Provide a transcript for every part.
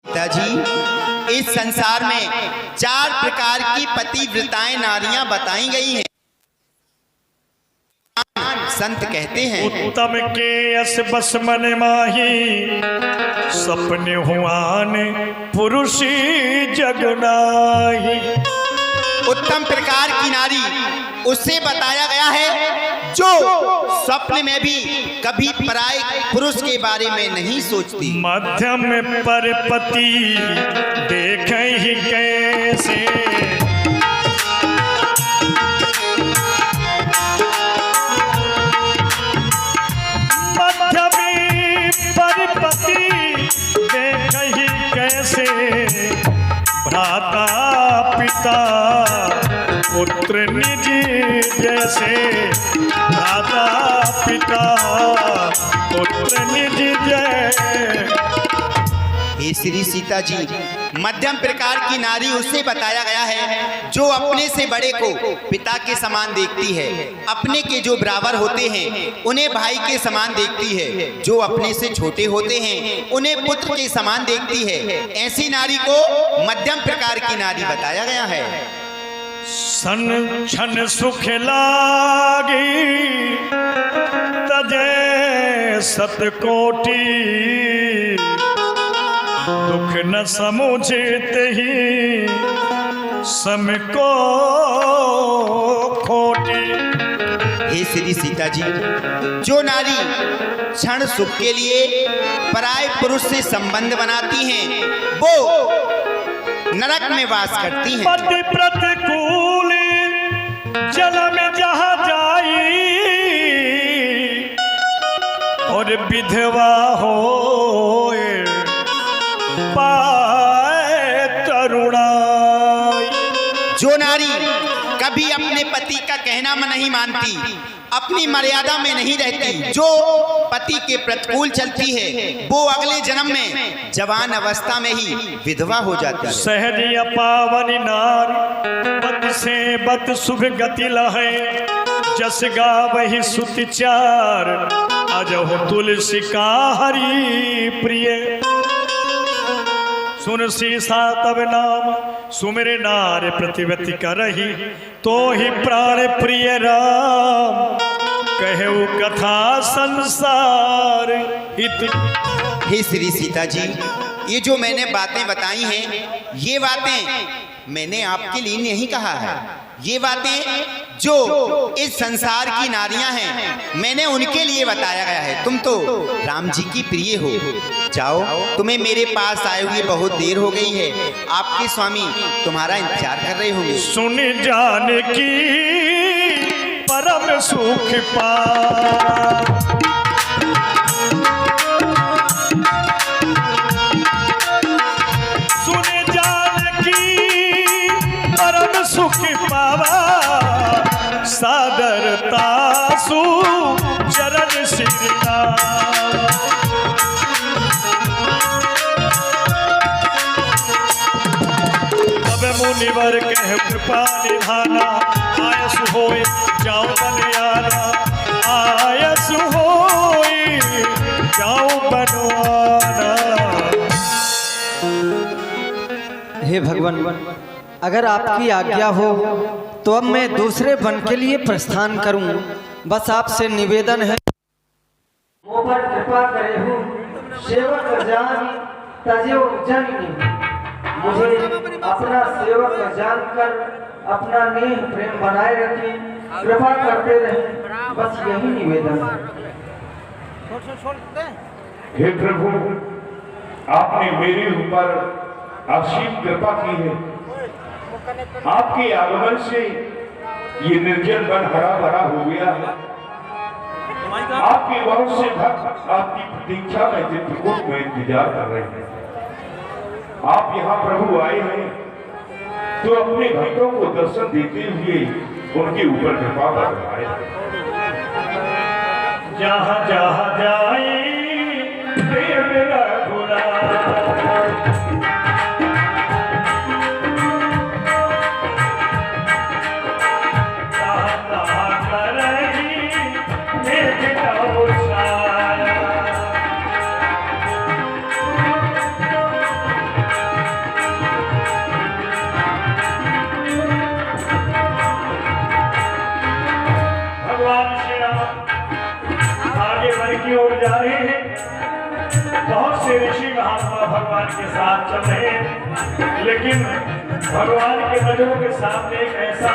पिताजी, इस संसार में 4 प्रकार की पतिव्रताएं नारियां बताई गई हैं। संत कहते हैं, उत्तम के यस बस मन माही, सपने हुआन पुरुषी जगनाही। उत्तम प्रकार की नारी उससे बताया गया है जो स्वप्न में भी कभी पराये पुरुष के बारे में नहीं सोचती। मध्यम पर पति देखे ही कैसे, मध्यमी पर पति देखे ही कैसे, भ्राता पिता पुत्र निज जैसे, भ्राता पिता पुत्र निज जैसे। हे श्री सीता जी, मध्यम प्रकार की नारी उससे बताया गया है जो अपने से बड़े को पिता के समान देखती है, अपने के जो बराबर होते हैं उन्हें भाई के समान देखती है, जो अपने से छोटे होते हैं उन्हें पुत्र के समान देखती है। ऐसी नारी को मध्यम प्रकार की नारी बताया गया है। सन छन सुख लागी, तजै सतकोटि, दुख न समुझत ही सम को खोटी। हे श्री सीता जी, जो नारी क्षण सुख के लिए पराये पुरुष से संबंध बनाती हैं वो नरक में वास करती हैं। पति प्रतिकूल जल में जहाँ जाई, और विधवा हो पाए तरुणाई। जो नारी कभी अपने पति का कहना नहीं मानती, अपनी मर्यादा में नहीं रहती, जो पति के प्रतिकूल चलती है, वो अगले जन्म में जवान अवस्था में ही विधवा हो जाती है। सहज पावन नार बत से बत शुभ गति लहे, जस गावहि सुति चार, अजहु तुलसी का हरि प्रिय। सुन सीसा तब नाम सुमिरे नार प्रतिवति करही, तो ही प्राण प्रिय राम कहु कथा संसार हित। हे श्री सीता जी, ये जो मैंने बातें बताई हैं ये बातें मैंने आपके लिए नहीं कहा है, ये बातें जो इस संसार की नारियां हैं मैंने उनके लिए बताया गया है। तुम तो राम जी की प्रिय हो, जाओ, तुम्हें मेरे पास आए हुए बहुत देर हो गई है, आपके स्वामी तुम्हारा इंतजार कर रहे होंगे। सुन जान की परम सुख पा, सुख पावा, सादरता सु चरण श्रीना। तब मुनिवर कह कृपा निधाना, आयस होए जाओ बनयाना, आयस होए जाओ बनवाना। हे भगवान, अगर आपकी आज्ञा हो तो अब मैं दूसरे वन के लिए प्रस्थान करूं। बस आपसे निवेदन है, मुझ पर कृपा करे हो, सेवक जान तजो जननी। मुझे अपना सेवक जानकर अपना नेह प्रेम बनाए रखें, कृपा करते रहें, बस यही निवेदन है। हे प्रभु, आपने मेरे ऊपर असीम कृपा की है। आपके आगमन से ये निर्जन वन हरा भरा हो गया है। आपके बहुत से भक्त आपकी प्रतीक्षा में चित्रकूट में इंतजार कर रहे हैं। आप यहाँ प्रभु आए हैं तो अपने भक्तों को दर्शन देते हुए उनके ऊपर कृपा बरसाए। जहाँ जहाँ जाए देव रघुनाथ, से ऋषि महात्मा भगवान के साथ चल रहे हैं, लेकिन भगवान के नजरों के सामने एक ऐसा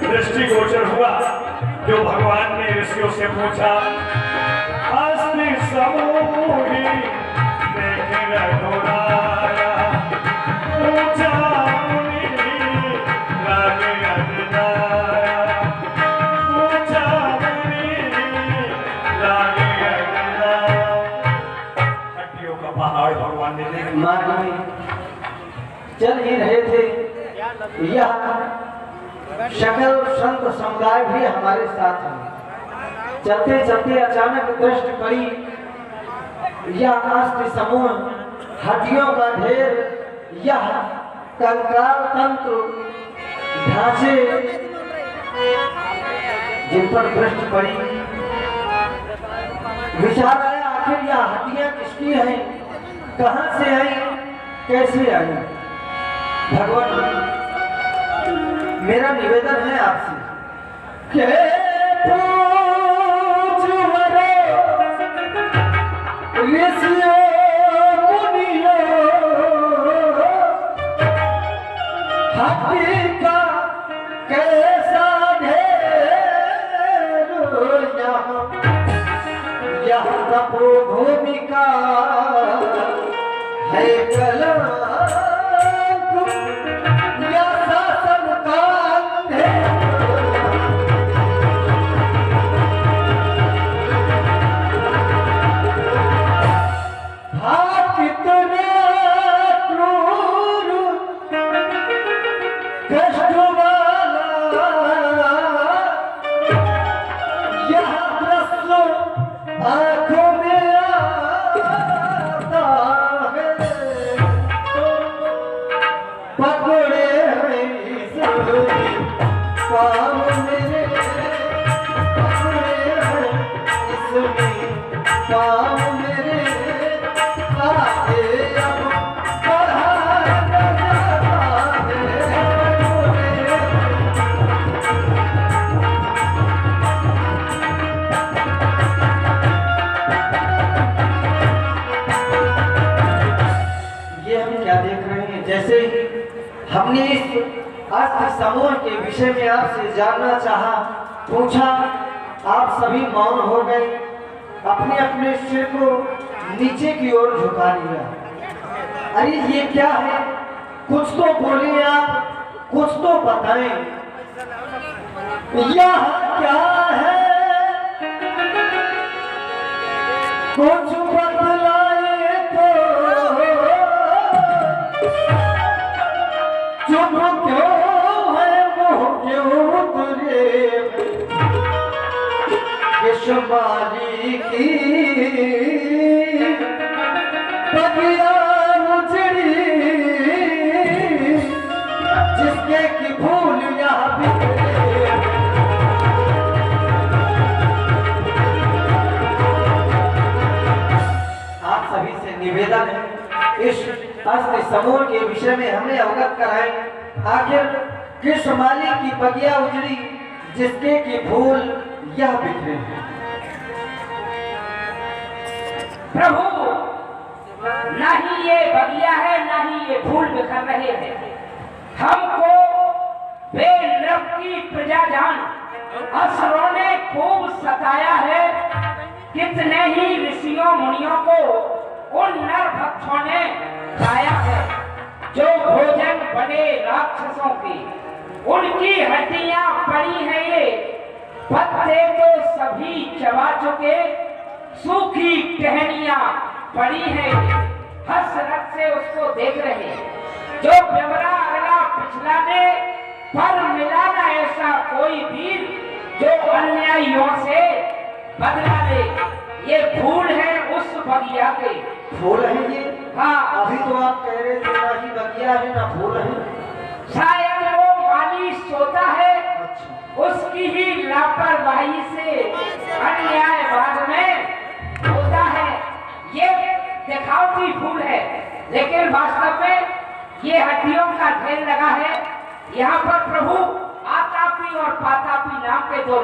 दृष्टिगोचर हुआ जो भगवान ने ऋषियों से पूछा, अस्ति समूहि देख रघुराया, पूछा मुनि लागे अगनाया, पूछा मुनि लागे अगनाया। हड्डियों का पहाड़ भगवान ने देखा। मार्ग में चल ही रहे थे, यह शकल संत समुदाय भी हमारे साथ है। चलते चलते अचानक दृष्टि पड़ी, यह अस्थि समूह, हड्डियों का ढेर, यह कंकाल तंत्र ढांचे जिन पर दृष्टि पड़ी। विचार आया, आखिर यह हड्डियां किसकी हैं, कहां से आई, कैसे आई। भगवान, मेरा निवेदन है आपसे कि हड्डी का कैसा ढेर यह तपोभूमि का है कलंक, हमने इस अस्थि समूह के विषय में आपसे जानना चाहा, पूछा, आप सभी मौन हो गए, अपने अपने सिर को नीचे की ओर झुका लिया। अरे ये क्या है, कुछ तो बोलिए आप, कुछ तो बताएं, यह क्या है, कुछ बतलाए तो। चुप क्यों है वो क्यों उतरे किशमाली की बगिया उजड़ी, जिसके की फूल यहाँ बिखरे। आप सभी से निवेदन है, इस अस्थि समूह के विषय में हमें अवगत कराएं। आखिर किस माली की बगिया उजड़ी, जिसके की फूल यह बिखरे। प्रभु, ना ही ये बगिया है, ना ही ये फूल बिखर रहे हैं। हमको बेनरब की प्रजा जान असुरों ने खूब सताया है। कितने ही ऋषियों मुनियों को उन नर भक्षों ने खाया है, जो भोजन बने राक्षसों की। उनकी हड्डियां पड़ी हैं, ये पत्ते तो सभी चबा चुके, सूखी टहनियां पड़ी हैं, हसरत से उसको देख रहे। जो व्यवरा अगला पिछला ने पर मिला न ऐसा कोई वीर, जो अन्यायियों से बदला ले। ये फूल है उस बगिया के। फूल है ये? हाँ। अभी तो आप कह रहे थे ना ही बगिया है ना फूल है। शायद वो माली सोता है, अच्छा। उसकी ही लापरवाही से अन्याय बाद में होता है। ये दिखावटी फूल है, लेकिन वास्तव में ये हड्डियों का ढेर लगा है। यहाँ पर प्रभु आतापी और पातापी नाम के दो